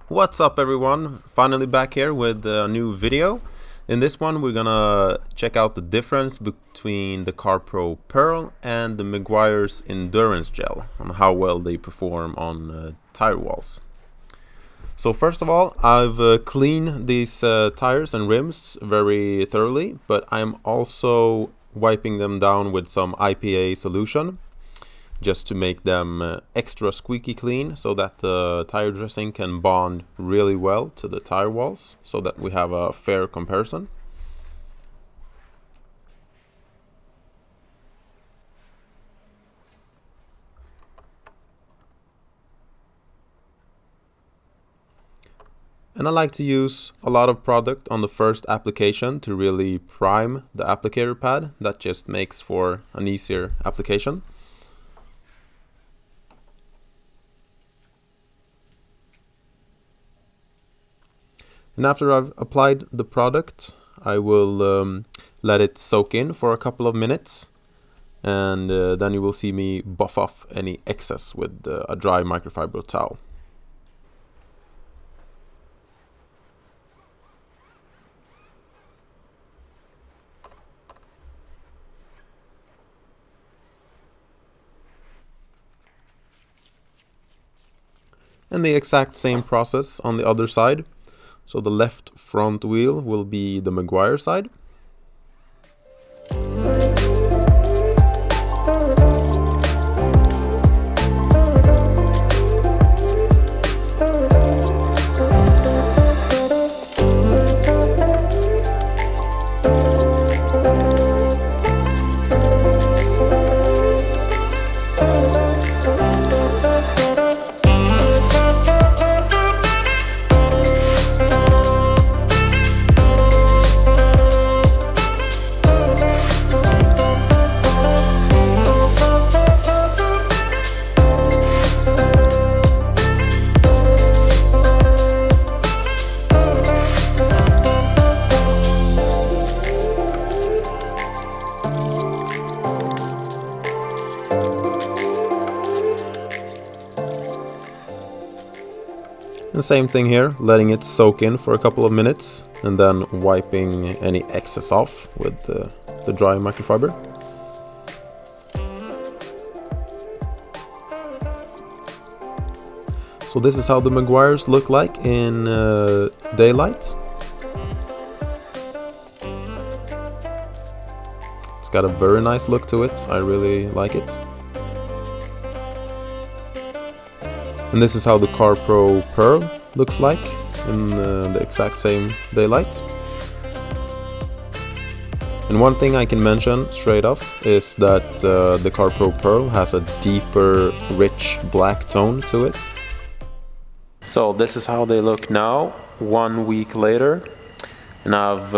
What's up everyone, finally back here with a new video. In this one we're gonna check out the difference between the Carpro Perl and the Meguiars Endurance Gel and how well they perform on tire walls. So first of all, I've cleaned these tires and rims very thoroughly, but I'm also wiping them down with some IPA solution just to make them extra squeaky clean so that the tire dressing can bond really well to the tire walls so that we have a fair comparison. And I like to use a lot of product on the first application to really prime the applicator pad. That just makes for an easier application. And after I've applied the product, I will let it soak in for a couple of minutes, and then you will see me buff off any excess with a dry microfiber towel. And the exact same process on the other side. So the left front wheel will be the Meguiar side. And same thing here, letting it soak in for a couple of minutes and then wiping any excess off with the dry microfiber. So this is how the Meguiars look like in daylight. It's got a very nice look to it, I really like it. And this is how the Carpro Perl looks like in the exact same daylight. And one thing I can mention straight off is that the Carpro Perl has a deeper, rich black tone to it. So this is how they look now, 1 week later. And I've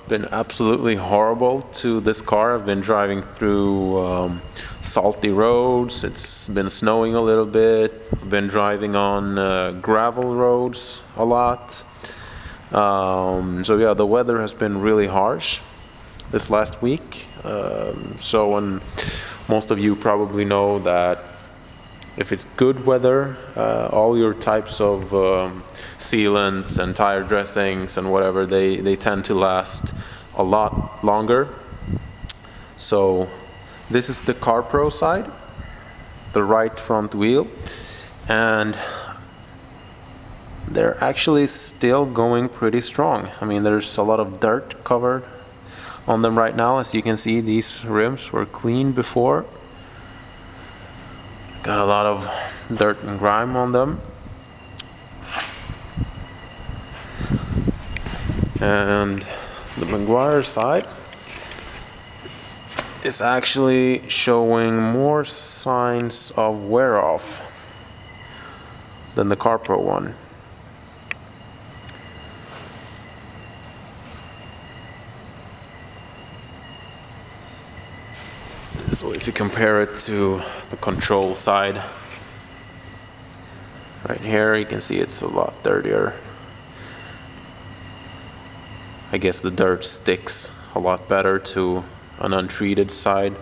been absolutely horrible to this car. I've been driving through salty roads. It's been snowing a little bit. I've been driving on gravel roads a lot. So yeah, the weather has been really harsh this last week. And most of you probably know that if it's good weather, all your types of sealants and tire dressings and whatever, they tend to last a lot longer. So this is the Carpro side, the right front wheel, and they're actually still going pretty strong. I mean, there's a lot of dirt covered on them right now. As you can see, these rims were clean before. Got a lot of dirt and grime on them. And the Meguiar side is actually showing more signs of wear off than the Carpro one. So if you compare it to the control side, right here you can see it's a lot dirtier. I guess the dirt sticks a lot better to an untreated side.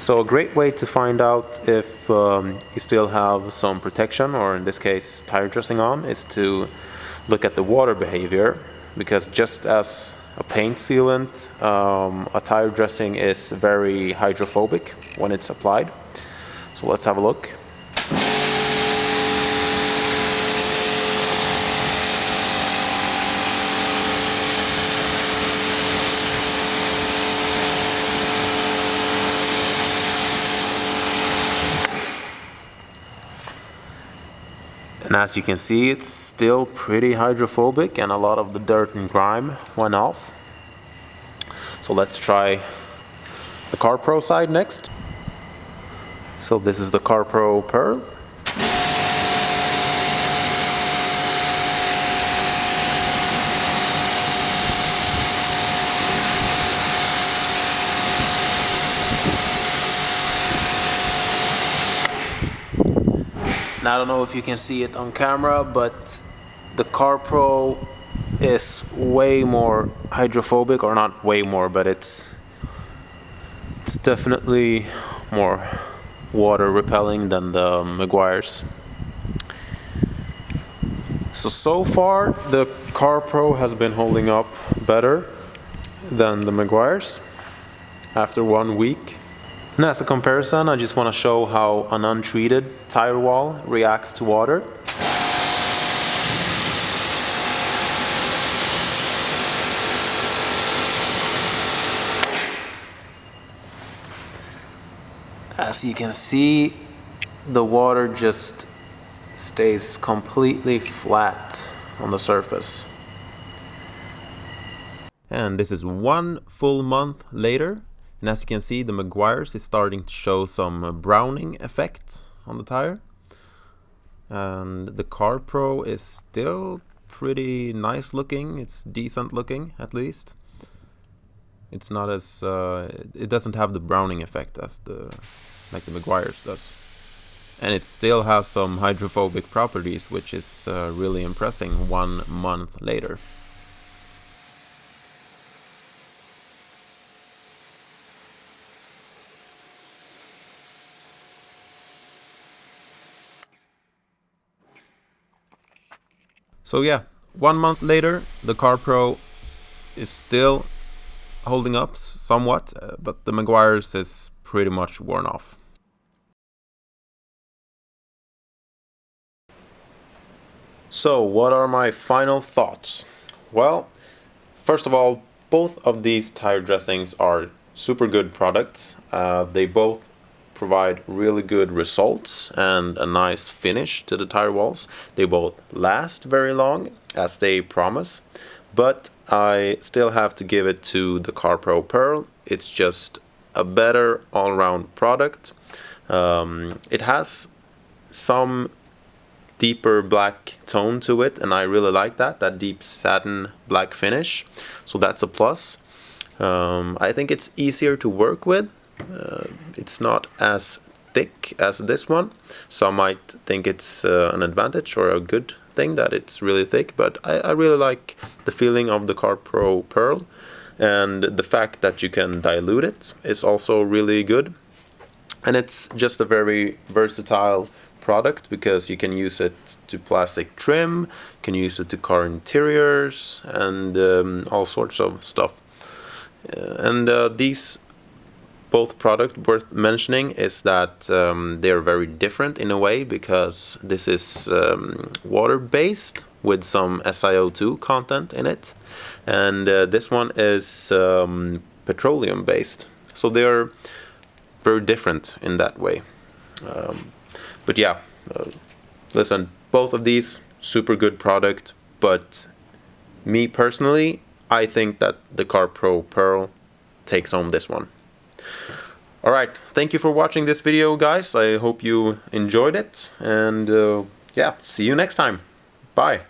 So a great way to find out if you still have some protection, or in this case tire dressing on, is to look at the water behavior, because just as a paint sealant, a tire dressing is very hydrophobic when it's applied. So let's have a look. And as you can see, it's still pretty hydrophobic and a lot of the dirt and grime went off. So let's try the Carpro side next. So this is the Carpro Perl. Now I don't know if you can see it on camera, but the Carpro is way more hydrophobic, or not way more, but it's definitely more water repelling than the Meguiars. So far the Carpro has been holding up better than the Meguiars after 1 week. And as a comparison, I just want to show how an untreated tire wall reacts to water. As you can see, the water just stays completely flat on the surface. And this is 1 full month later. And as you can see, the Meguiars is starting to show some browning effect on the tire. And the Carpro is still pretty nice looking. It's decent looking, at least. It's not as it doesn't have the browning effect as like the Meguiars does. And it still has some hydrophobic properties, which is really impressive 1 month later. So yeah, 1 month later, the Carpro is still holding up somewhat, but the Meguiars is pretty much worn off. So what are my final thoughts? Well, first of all, both of these tire dressings are super good products. They both provide really good results and a nice finish to the tire walls. They both last very long, as they promise, but I still have to give it to the Carpro Perl. It's just a better all-round product. It has some deeper black tone to it, and I really like that deep satin black finish, so that's a plus. I think it's easier to work with. It's not as thick as this one. Some might think it's an advantage or a good thing that it's really thick, but I really like the feeling of the Carpro Perl, and the fact that you can dilute it is also really good. And it's just a very versatile product, because you can use it to plastic trim, you can use it to car interiors, and all sorts of stuff. These both product worth mentioning is that they are very different in a way, because this is water-based with some SiO2 content in it, and this one is petroleum-based. So they are very different in that way. But yeah, listen, both of these super good product, but me personally, I think that the Carpro Perl takes home this one. Alright, thank you for watching this video, guys. I hope you enjoyed it, and yeah, see you next time. Bye.